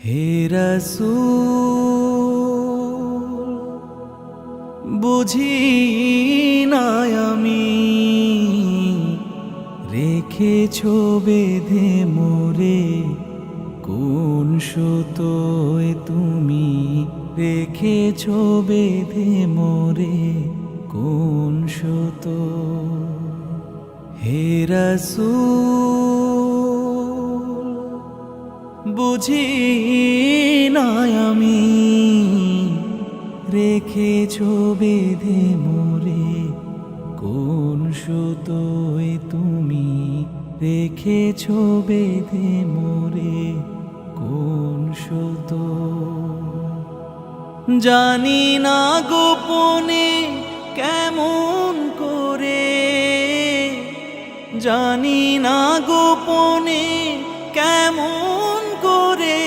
হে রাসূল বুঝি না আমি রেখেছো বেঁধে মোরে কোন সুতোয় তুমি রেখেছো বেঁধে মোরে কোন সুতো হে রাসূল বুঝি না আমি রেখেছো বেঁধে মোরে কোন সুতোয় তুমি রেখেছো বেঁধে মোরে কোন সুতো জানি না গোপনে কেমন করে জানি না গোপনে কেমন করে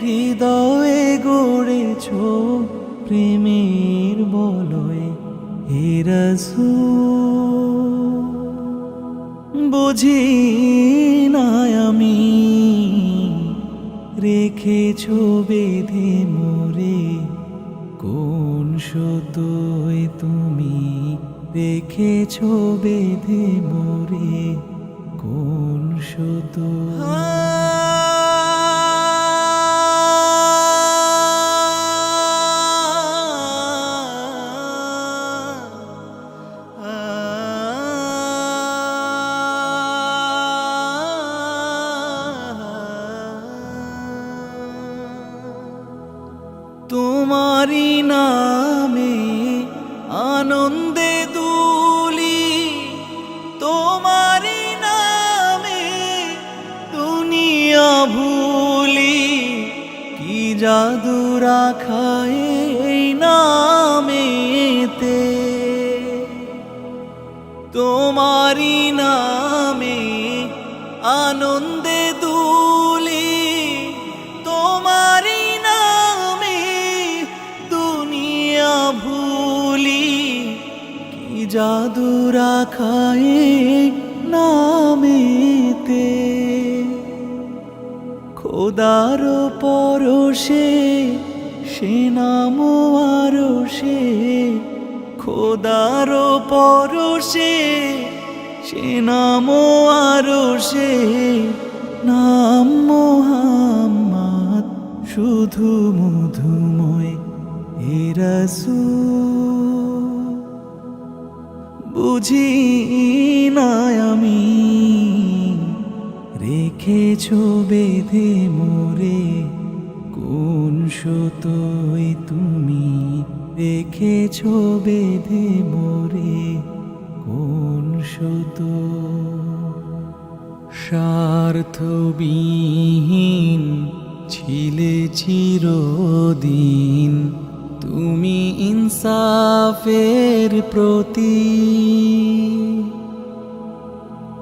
হৃদয়ে গড়েছো প্রেমের বলয়ে হে রাসূল বুঝি না আমি রেখেছো বেঁধে মোরে কোন সুতোয় তুমি রেখেছো বেঁধে মোরে কোন সুতো তোমারি নামে আনন্দে দুলি তোমারি নামে দুনিয়া ভুলি কি জাদু রাখা এই নামেতে তোমারি নামে আনন্দে দুলি তোমারি নামে দুনিয়া ভুলি কি জাদু রাখা এই নামেতে খোদার পরশে সে নাম আরশে খোদার পরশে সে নাম আরশে নাম মুহাম্মদ শুধু মধুময় হে রাসূল বুঝি না আমি রেখেছো বেঁধে মোরে কোন সুতোয় তুমি রেখেছো বেঁধে মোরে কোন সুতো স্বার্থবিহীন ছিলে চিরদিন তুমি ইনসাফের প্রতীক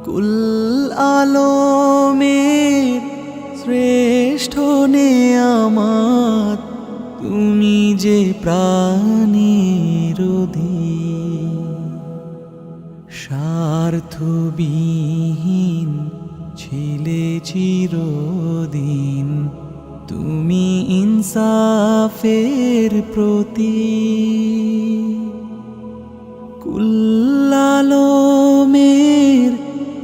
কুল আলমের শ্রেষ্ঠ নেয়ামত তুমি যে প্রাণের অধীন স্বার্থবিহীন ছিলে চিরদিন তুমি ইনসাফের প্রতীক কুল আলমের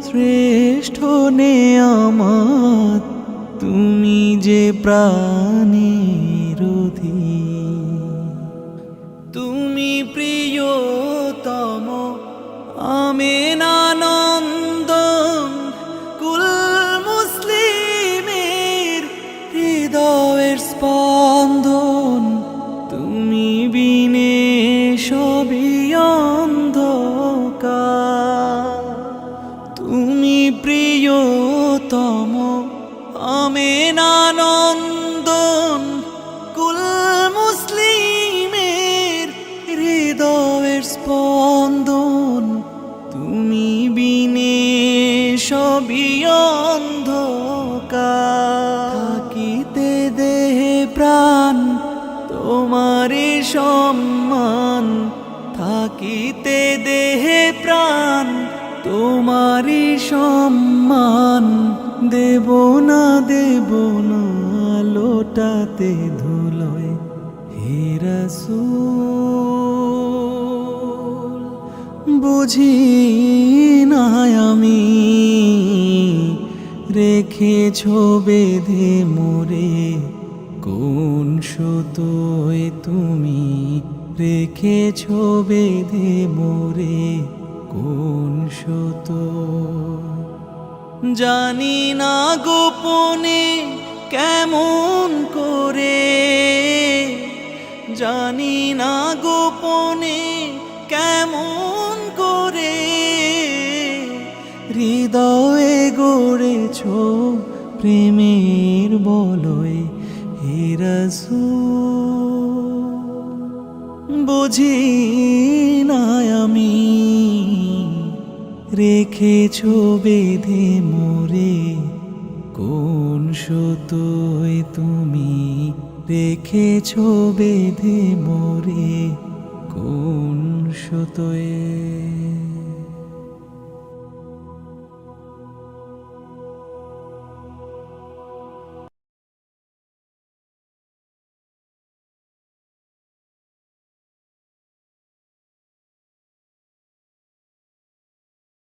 শ্রেষ্ঠ নেয়ামত তুমি যে প্রাণের অধীন তুমি প্রিয়তম আমেনানন্দন কুল মুসলিমের হৃদয়ের স্পন্দন তুমি বিনে সবই অন্ধকার তুমি প্রিয়তম আমেনানন্দন কুল মুসলিমের হৃদয়ের স্পন্দন তুমি বিনে সবই অন্ধকার থাকিতে দেহে প্রাণ তোমারি সম্মান থাকিতে দেহে প্রাণ তোমারি সম্মান দেব না লোটাতে ধুলোয় হে রাসূল বুঝি না আমি রেখেছ বেঁধে মোরে কোন সুতোয় তুমি রেখেছ বেঁধে মোরে কোন সুতোয় জানি না গোপনে কেমন করে জানি না গোপনে কেমন করে হৃদয়ে গড়েছ প্রেমের বলয় হে রাসূল বুঝি না আমি রেখেছ বেঁধে মোরে কোন সুতোয় তুমি রেখেছ বেঁধে মোরে কোন সুতোয়